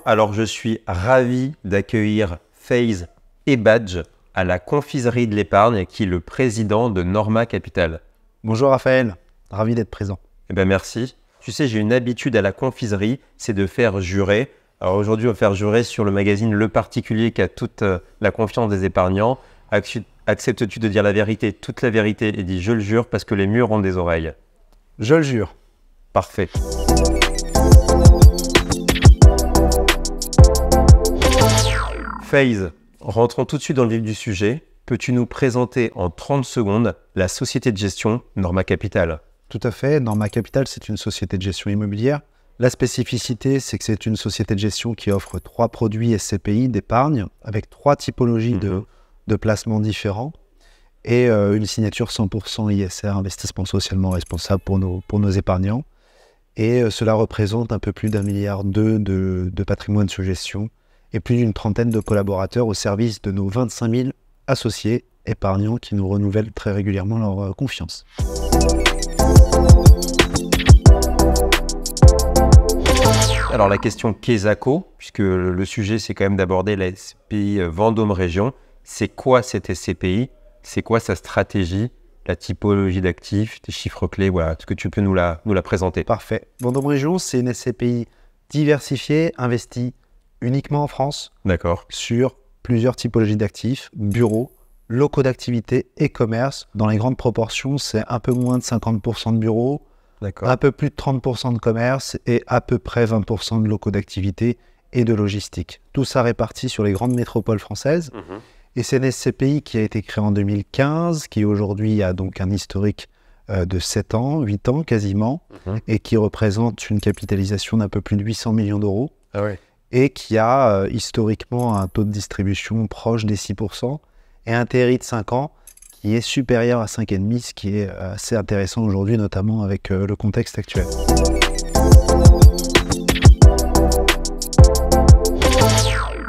Bonjour, alors je suis ravi d'accueillir FaZe et Badge à la confiserie de l'épargne qui est le président de Norma Capital. Bonjour Raphaël, ravi d'être présent. Eh bien merci. Tu sais, j'ai une habitude à la confiserie, c'est de faire jurer. Alors aujourd'hui, on va faire jurer sur le magazine Le Particulier qui a toute la confiance des épargnants. Acceptes-tu de dire la vérité, toute la vérité, et dis je le jure parce que les murs ont des oreilles? Je le jure. Parfait. FaZe, rentrons tout de suite dans le vif du sujet. Peux-tu nous présenter en 30 secondes la société de gestion Norma Capital? Tout à fait, Norma Capital, c'est une société de gestion immobilière. La spécificité, c'est que c'est une société de gestion qui offre 3 produits SCPI d'épargne avec 3 typologies de placements différents et une signature 100% ISR, investissement socialement responsable pour nos épargnants. Et cela représente un peu plus d'1,2 milliard de patrimoine sous gestion et plus d'une trentaine de collaborateurs au service de nos 25 000 associés épargnants qui nous renouvellent très régulièrement leur confiance. Alors la question Quesaco, puisque le sujet c'est quand même d'aborder la SCPI Vendôme Région, c'est quoi cette SCPI? C'est quoi sa stratégie, la typologie d'actifs, tes chiffres clés, voilà, est-ce que tu peux nous la présenter? Parfait. Vendôme Région, c'est une SCPI diversifiée, investie uniquement en France, sur plusieurs typologies d'actifs, bureaux, locaux d'activité et commerce. Dans les grandes proportions, c'est un peu moins de 50% de bureaux, un peu plus de 30% de commerce et à peu près 20% de locaux d'activité et de logistique. Tout ça réparti sur les grandes métropoles françaises. Et c'est une SCPI qui a été créée en 2015, qui aujourd'hui a donc un historique de 7 ans, 8 ans quasiment, et qui représente une capitalisation d'un peu plus de 800 millions d'euros. Et qui a historiquement un taux de distribution proche des 6% et un TRI de 5 ans qui est supérieur à 5,5, ce qui est assez intéressant aujourd'hui, notamment avec le contexte actuel.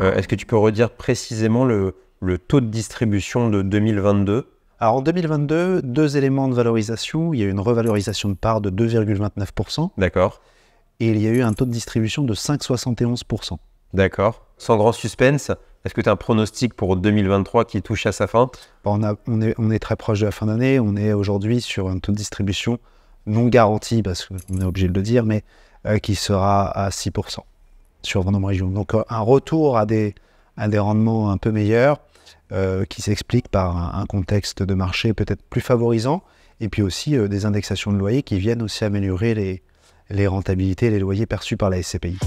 Est-ce que tu peux redire précisément le taux de distribution de 2022? Alors en 2022, 2 éléments de valorisation. Il y a eu une revalorisation de part de 2,29%. D'accord. Et il y a eu un taux de distribution de 5,71%. D'accord. Sans grand suspense, est-ce que tu as un pronostic pour 2023 qui touche à sa fin? On est très proche de la fin d'année. On est aujourd'hui sur un taux de distribution non garanti, parce qu'on est obligé de le dire, mais qui sera à 6% sur Vendôme Région. Donc un retour à des rendements un peu meilleurs qui s'explique par un contexte de marché peut-être plus favorisant et puis aussi des indexations de loyers qui viennent aussi améliorer les rentabilités et les loyers perçus par la SCPI.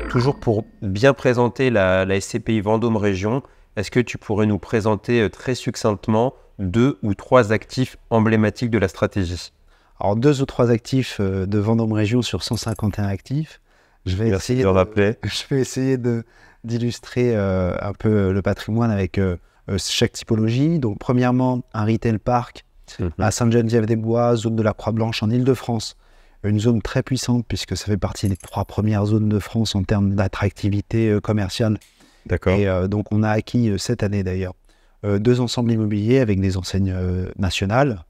Toujours pour bien présenter la SCPI Vendôme Région, est-ce que tu pourrais nous présenter très succinctement 2 ou 3 actifs emblématiques de la stratégie? Alors 2 ou 3 actifs de Vendôme Région sur 151 actifs. Je vais essayer d'illustrer un peu le patrimoine avec chaque typologie. Donc premièrement, un retail park à Sainte-Geneviève-des-Bois, zone de la Croix-Blanche en Île-de-France. Une zone très puissante puisque ça fait partie des 3 premières zones de France en termes d'attractivité commerciale. D'accord. Et donc on a acquis cette année d'ailleurs 2 ensembles immobiliers avec des enseignes nationales.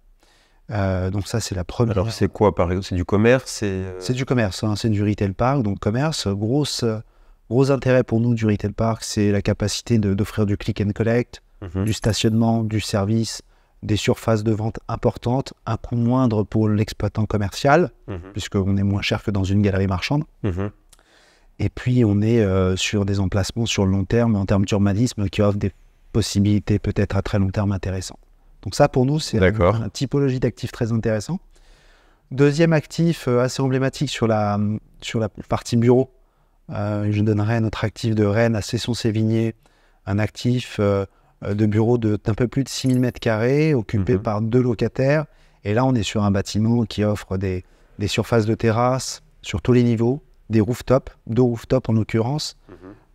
Donc ça c'est la première. Alors c'est quoi par exemple? C'est du commerce? C'est du commerce, hein, c'est du retail park, donc commerce. Gros intérêt pour nous du retail park, c'est la capacité d'offrir du click and collect, du stationnement, du service, des surfaces de vente importantes, un coût moindre pour l'exploitant commercial, puisqu'on est moins cher que dans une galerie marchande. Et puis on est sur des emplacements sur le long terme, en termes d'urbanisme, qui offrent des possibilités peut-être à très long terme intéressantes. Donc ça pour nous, c'est une typologie d'actifs très intéressant. Deuxième actif assez emblématique sur la partie bureau, je donnerai notre actif de Rennes à Cesson-Sévigné, un actif de bureau d'un peu plus de 6 000 m² occupé par 2 locataires. Et là, on est sur un bâtiment qui offre des surfaces de terrasse sur tous les niveaux, des rooftops, 2 rooftops en l'occurrence,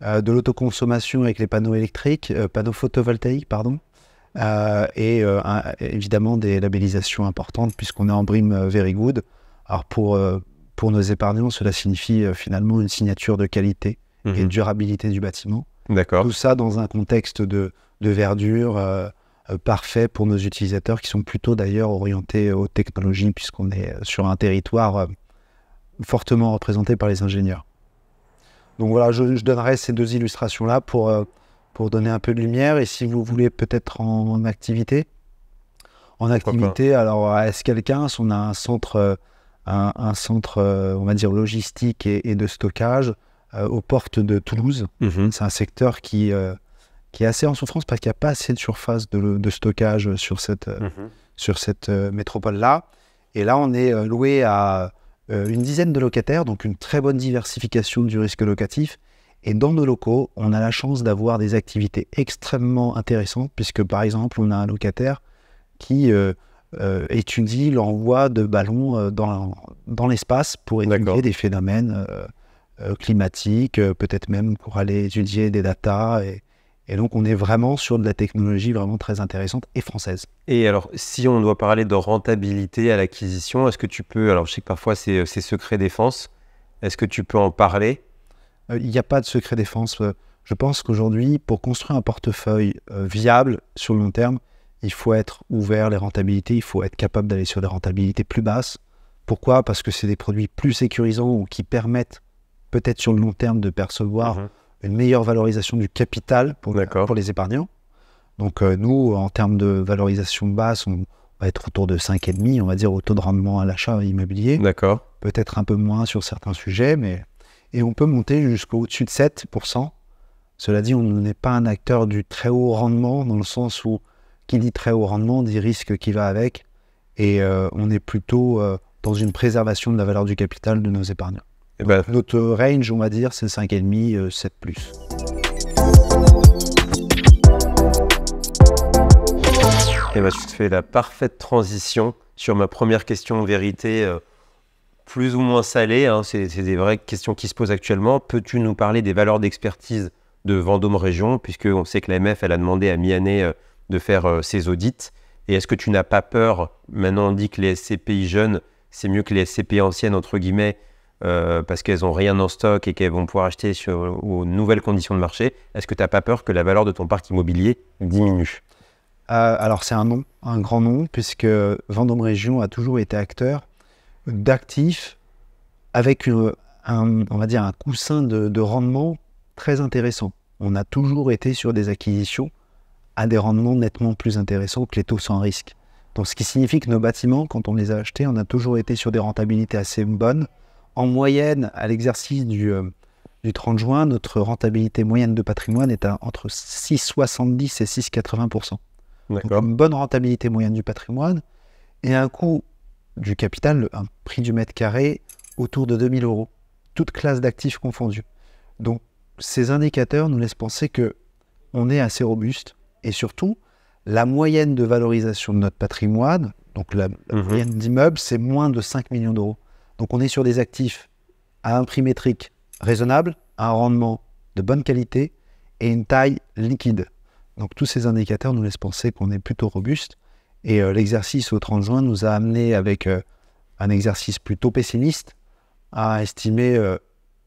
de l'autoconsommation avec les panneaux électriques, panneaux photovoltaïques, pardon, et évidemment des labellisations importantes puisqu'on est en BREEAM Very Good. Alors pour nos épargnants, cela signifie finalement une signature de qualité et de durabilité du bâtiment. D'accord. Tout ça dans un contexte de verdure, parfait pour nos utilisateurs qui sont plutôt d'ailleurs orientés aux technologies puisqu'on est sur un territoire fortement représenté par les ingénieurs. Donc voilà, je donnerai ces deux illustrations-là pour donner un peu de lumière. Et si vous voulez peut-être en activité, alors à Escalquens, on a un centre, on va dire, logistique et de stockage aux portes de Toulouse. C'est un secteur qui est assez en souffrance parce qu'il n'y a pas assez de surface de stockage sur cette métropole-là. Et là, on est loué à une dizaine de locataires, donc une très bonne diversification du risque locatif. Et dans nos locaux, on a la chance d'avoir des activités extrêmement intéressantes, puisque par exemple, on a un locataire qui étudie l'envoi de ballons dans l'espace pour étudier des phénomènes climatiques, peut-être même pour aller étudier des datas. Et donc, on est vraiment sur de la technologie vraiment très intéressante et française. Et alors, si on doit parler de rentabilité à l'acquisition, est-ce que tu peux, alors je sais que parfois c'est secret défense, est-ce que tu peux en parler? Il n'y a pas de secret défense. Je pense qu'aujourd'hui, pour construire un portefeuille viable sur le long terme, il faut être ouvert les rentabilités, il faut être capable d'aller sur des rentabilités plus basses. Pourquoi? Parce que c'est des produits plus sécurisants ou qui permettent peut-être sur le long terme de percevoir une meilleure valorisation du capital pour les épargnants. Donc nous, en termes de valorisation basse, on va être autour de 5,5, on va dire, au taux de rendement à l'achat immobilier. D'accord. Peut-être un peu moins sur certains sujets, et on peut monter jusqu'au-dessus de 7%. Cela dit, on n'est pas un acteur du très haut rendement, dans le sens où, qui dit très haut rendement, dit risque qui va avec, et on est plutôt dans une préservation de la valeur du capital de nos épargnants. Donc, notre range, on va dire, c'est 5,5, 7+. Et tu te fais la parfaite transition sur ma première question vérité, plus ou moins salée, hein, c'est des vraies questions qui se posent actuellement. Peux-tu nous parler des valeurs d'expertise de Vendôme Région, puisqu'on sait que l'AMF elle a demandé à mi-année de faire ses audits. Et est-ce que tu n'as pas peur, maintenant on dit que les SCPI jeunes, c'est mieux que les SCPI anciennes, entre guillemets, parce qu'elles n'ont rien en stock et qu'elles vont pouvoir acheter aux nouvelles conditions de marché. Est-ce que tu n'as pas peur que la valeur de ton parc immobilier diminue? Alors c'est un nom, un grand nom, puisque Vendôme Région a toujours été acteur d'actifs avec on va dire un coussin de rendement très intéressant. On a toujours été sur des acquisitions à des rendements nettement plus intéressants que les taux sans risque. Donc ce qui signifie que nos bâtiments, quand on les a achetés, on a toujours été sur des rentabilités assez bonnes. En moyenne, à l'exercice du 30 juin, notre rentabilité moyenne de patrimoine est entre 6,70 et 6,80%. Donc une bonne rentabilité moyenne du patrimoine et un coût du capital, un prix du mètre carré autour de 2 000 €, toutes classes d'actifs confondues. Donc ces indicateurs nous laissent penser qu'on est assez robuste et surtout, la moyenne de valorisation de notre patrimoine, donc la moyenne d'immeubles, c'est moins de 5 millions d'euros. Donc on est sur des actifs à un prix métrique raisonnable, à un rendement de bonne qualité et une taille liquide. Donc tous ces indicateurs nous laissent penser qu'on est plutôt robuste. Et l'exercice au 30 juin nous a amené, avec un exercice plutôt pessimiste, à estimer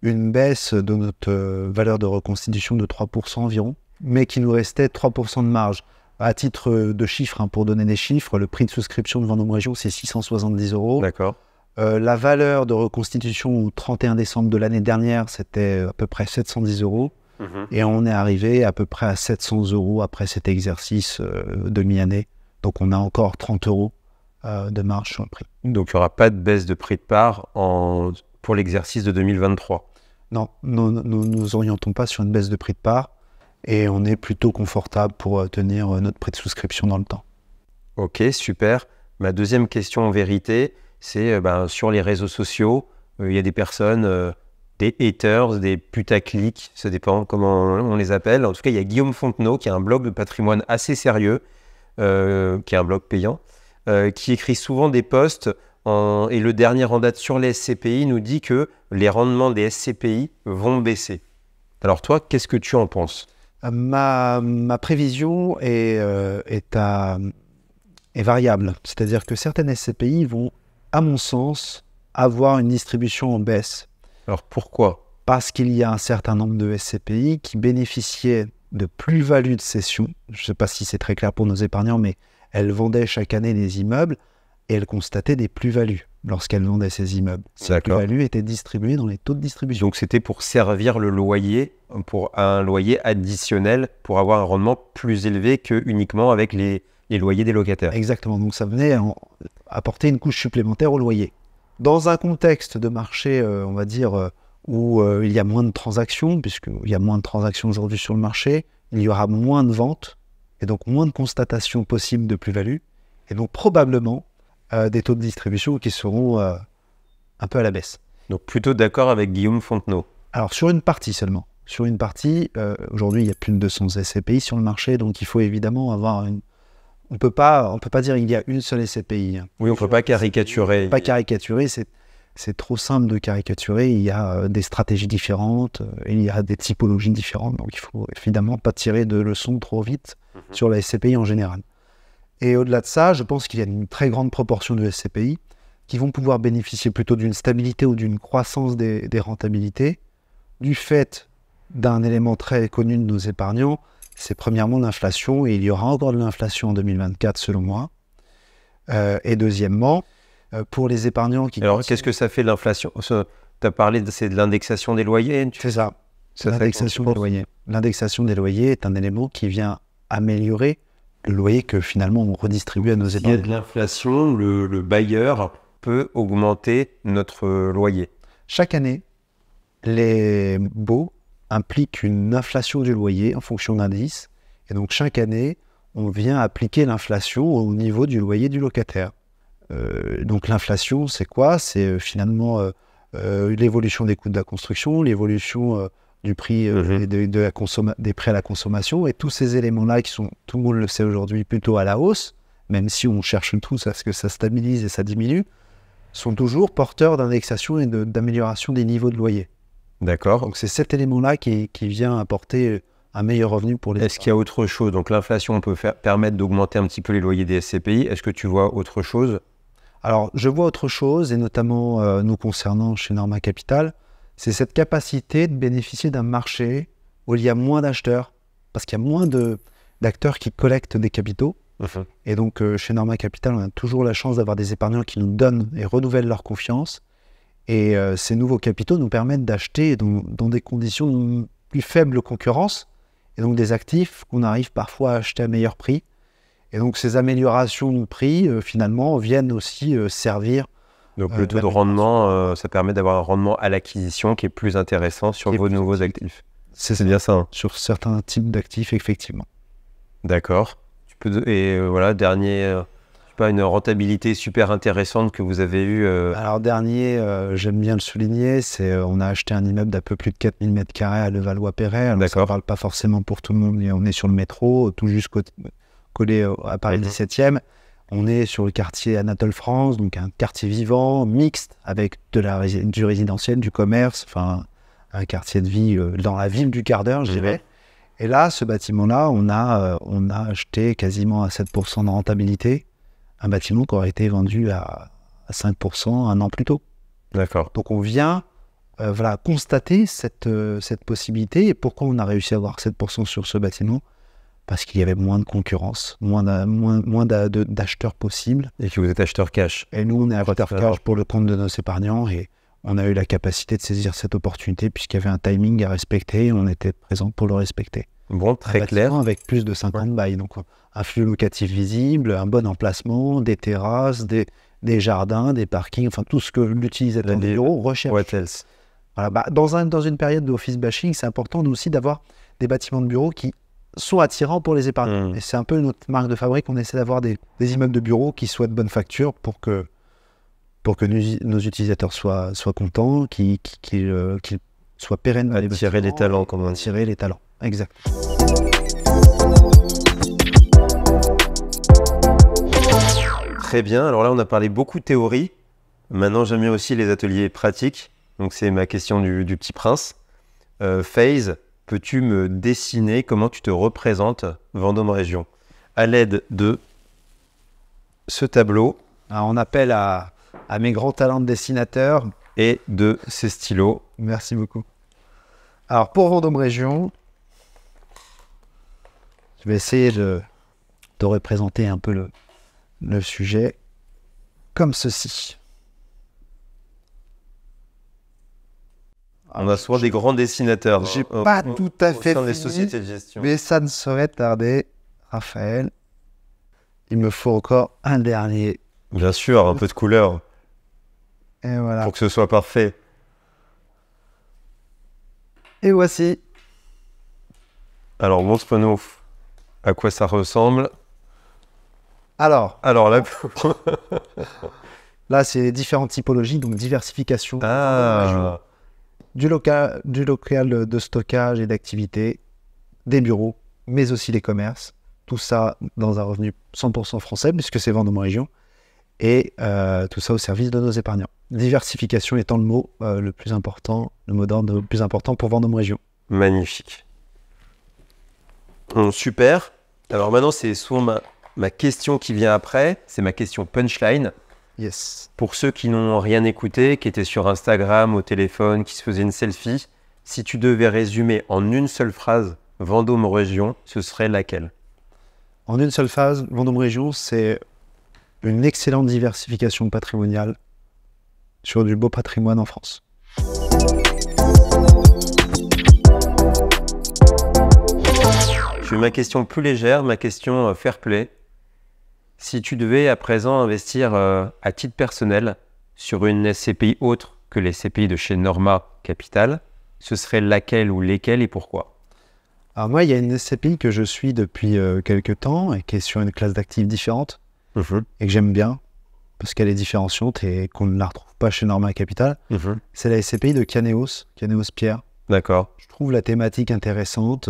une baisse de notre valeur de reconstitution de 3% environ, mais qui nous restait 3% de marge. À titre de chiffres, pour donner des chiffres, le prix de souscription de Vendôme Région, c'est 670 €. D'accord. La valeur de reconstitution au 31 décembre de l'année dernière, c'était à peu près 710 €. Et on est arrivé à peu près à 700 € après cet exercice de mi-année. Donc on a encore 30 € de marge sur le prix. Donc il n'y aura pas de baisse de prix de part pour l'exercice de 2023? Non, nous ne nous orientons pas sur une baisse de prix de part et on est plutôt confortable pour tenir notre prix de souscription dans le temps. Ok, super. Ma deuxième question en vérité, c'est sur les réseaux sociaux, il y a des personnes, des haters, des putaclics, ça dépend comment on les appelle. En tout cas, il y a Guillaume Fontenot qui a un blog de patrimoine assez sérieux, qui est un blog payant, qui écrit souvent des posts et le dernier en date sur les SCPI nous dit que les rendements des SCPI vont baisser. Alors toi, qu'est-ce que tu en penses? Ma prévision est variable. C'est-à-dire que certaines SCPI vont, à mon sens, avoir une distribution en baisse. Alors pourquoi? Parce qu'il y a un certain nombre de SCPI qui bénéficiaient de plus-value de cession. Je ne sais pas si c'est très clair pour nos épargnants, mais elles vendaient chaque année des immeubles et elles constataient des plus-values lorsqu'elles vendaient ces immeubles. Ces plus-values étaient distribuées dans les taux de distribution. Donc c'était pour servir le loyer, pour un loyer additionnel, pour avoir un rendement plus élevé que uniquement avec les loyers des locataires. Exactement, donc ça venait apporter une couche supplémentaire au loyer. Dans un contexte de marché, on va dire, où il y a moins de transactions, puisqu'il y a moins de transactions aujourd'hui sur le marché, il y aura moins de ventes, et donc moins de constatations possibles de plus-value, et donc probablement des taux de distribution qui seront un peu à la baisse. Donc plutôt d'accord avec Guillaume Fontenot. Alors sur une partie seulement. Sur une partie, aujourd'hui il y a plus de 200 SCPI sur le marché, donc il faut évidemment avoir une... On peut pas dire qu'il y a une seule SCPI. Oui, on ne peut pas caricaturer. Pas caricaturer, c'est trop simple de caricaturer. Il y a des stratégies différentes, il y a des typologies différentes, donc il faut évidemment pas tirer de leçons trop vite sur la SCPI en général. Et au-delà de ça, je pense qu'il y a une très grande proportion de SCPI qui vont pouvoir bénéficier plutôt d'une stabilité ou d'une croissance des rentabilités du fait d'un élément très connu de nos épargnants, c'est premièrement l'inflation, et il y aura encore de l'inflation en 2024 selon moi. Et deuxièmement, pour les épargnants qui... Alors qu'est-ce que ça fait l'inflation? Tu as parlé c'est de l'indexation des loyers. C'est ça, l'indexation des loyers. L'indexation des loyers est un élément qui vient améliorer le loyer que finalement on redistribue à nos épargnants. S'il y a de l'inflation, le bailleur peut augmenter notre loyer. Chaque année, les baux impliquent une inflation du loyer en fonction d'indices. Et donc chaque année, on vient appliquer l'inflation au niveau du loyer du locataire. Donc l'inflation, c'est quoi? C'est finalement l'évolution des coûts de la construction, l'évolution du prix des prêts à la consommation, et tous ces éléments-là qui sont, tout le monde le sait aujourd'hui, plutôt à la hausse, même si on cherche tous à ce que ça stabilise et ça diminue, sont toujours porteurs d'indexation et d'amélioration des niveaux de loyer. D'accord. Donc c'est cet élément-là qui vient apporter un meilleur revenu pour les... Est-ce qu'il y a autre chose? Donc l'inflation peut permettre d'augmenter un petit peu les loyers des SCPI. Est-ce que tu vois autre chose? Alors je vois autre chose, et notamment nous concernant chez Norma Capital, c'est cette capacité de bénéficier d'un marché où il y a moins d'acheteurs, parce qu'il y a moins d'acteurs qui collectent des capitaux. Et donc chez Norma Capital, on a toujours la chance d'avoir des épargnants qui nous donnent et renouvellent leur confiance. Et ces nouveaux capitaux nous permettent d'acheter dans des conditions de plus faible concurrence, et donc des actifs qu'on arrive parfois à acheter à meilleur prix. Et donc ces améliorations de prix, finalement, viennent aussi servir... Donc le taux de rendement, ça permet d'avoir un rendement à l'acquisition qui est plus intéressant sur vos nouveaux actifs. C'est bien ça, hein. Sur certains types d'actifs, effectivement. D'accord. Voilà, dernier... une rentabilité super intéressante que vous avez eue Alors dernier, j'aime bien le souligner, c'est on a acheté un immeuble d'à peu plus de 4000 m² à Levallois-Perret. Alors ça ne parle pas forcément pour tout le monde, mais on est sur le métro, tout juste collé à Paris 17e. On est sur le quartier Anatole France, donc un quartier vivant, mixte, avec du résidentiel, du commerce, enfin un quartier de vie dans la ville du quart d'heure, je dirais. Et là, ce bâtiment-là, on a acheté quasiment à 7% de rentabilité. Un bâtiment qui aurait été vendu à 5% un an plus tôt. D'accord. Donc on vient constater cette possibilité. Et pourquoi on a réussi à avoir 7% sur ce bâtiment? Parce qu'il y avait moins de concurrence, moins d'acheteurs possibles. Et que vous êtes acheteur cash. Et nous, on est acheteur cash pour le compte de nos épargnants. Et on a eu la capacité de saisir cette opportunité puisqu'il y avait un timing à respecter. Et on était présent pour le respecter. Bon, très clair. Avec plus de 50 bails. Donc, un flux locatif visible, un bon emplacement, des terrasses, des jardins, des parkings, enfin tout ce que l'utilisateur des bureaux recherche. What else? Voilà, dans une période d'office bashing, c'est important aussi d'avoir des bâtiments de bureaux qui sont attirants pour les épargnants. Et c'est un peu notre marque de fabrique. On essaie d'avoir des immeubles de bureaux qui soient de bonne facture pour que nos utilisateurs soient contents, qu'ils soient pérennes. Attirer les talents, comme on dit. Attirer les talents, exact. Très bien, alors là on a parlé beaucoup de théorie, maintenant j'aime bien aussi les ateliers pratiques, donc c'est ma question du petit prince. FaZe, peux-tu me dessiner comment tu te représentes Vendôme Région à l'aide de ce tableau? Alors, on appelle à mes grands talents de dessinateur. Et de ces stylos. Merci beaucoup. Alors pour Vendôme Région, Je vais essayer de représenter un peu le sujet comme ceci. On a souvent des grands dessinateurs. J'ai pas tout à fait dans les fini, sociétés de gestion. mais ça ne saurait tarder. Raphaël, il me faut encore un dernier. Bien sûr, un peu de couleur Et voilà. pour que ce soit parfait. Et voici. Alors, montre-nous à quoi ça ressemble. Alors, Là... là, c'est les différentes typologies, donc diversification. Ah, Du local de stockage et d'activité, des bureaux, mais aussi les commerces. Tout ça dans un revenu 100% français, puisque c'est Vendôme Région. Et tout ça au service de nos épargnants. Diversification étant le mot le plus important, le mot d'ordre le plus important pour Vendôme Région. magnifique. Super. Alors maintenant, c'est souvent ma question qui vient après. C'est ma question punchline. Yes. Pour ceux qui n'ont rien écouté, qui étaient sur Instagram, au téléphone, qui se faisaient une selfie, si tu devais résumer en une seule phrase Vendôme Région, ce serait laquelle? En une seule phase, Vendôme Région, c'est une excellente diversification patrimoniale sur du beau patrimoine en France. Je fais ma question plus légère, ma question fair play. Si tu devais à présent investir à titre personnel sur une SCPI autre que les SCPI de chez Norma Capital, ce serait laquelle ou lesquelles et pourquoi? Alors moi, il y a une SCPI que je suis depuis quelques temps et qui est sur une classe d'actifs différente et que j'aime bien parce qu'elle est différenciante et qu'on ne la retrouve pas chez Norma Capital. C'est la SCPI de Caneos Pierre. D'accord. Je trouve la thématique intéressante,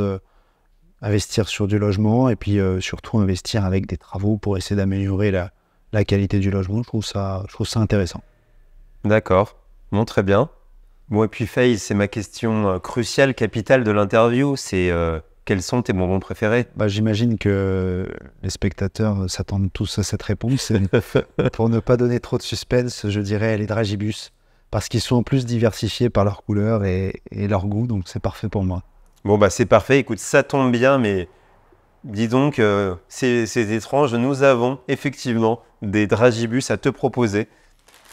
investir sur du logement et puis surtout investir avec des travaux pour essayer d'améliorer la qualité du logement. Je trouve ça intéressant. D'accord. Bon, très bien. Bon, et puis Faye, c'est ma question cruciale, capitale de l'interview. C'est quels sont tes bonbons préférés? J'imagine que les spectateurs s'attendent tous à cette réponse. Et pour ne pas donner trop de suspense, je dirais les Dragibus. Parce qu'ils sont en plus diversifiés par leur couleur et leur goût, donc c'est parfait pour moi. Bon, c'est parfait. Écoute, ça tombe bien, mais dis donc, c'est étrange. Nous avons effectivement des Dragibus à te proposer,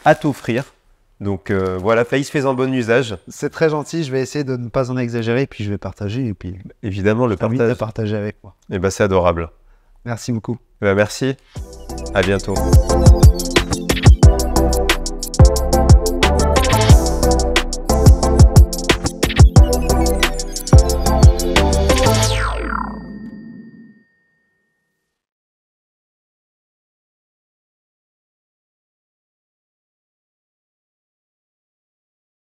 à t'offrir. Donc voilà, Faye, fais-en bon usage. C'est très gentil, je vais essayer de ne pas en exagérer, puis je vais partager, et puis Évidemment, le partage. à partager avec moi. C'est adorable. Merci beaucoup. Merci. À bientôt.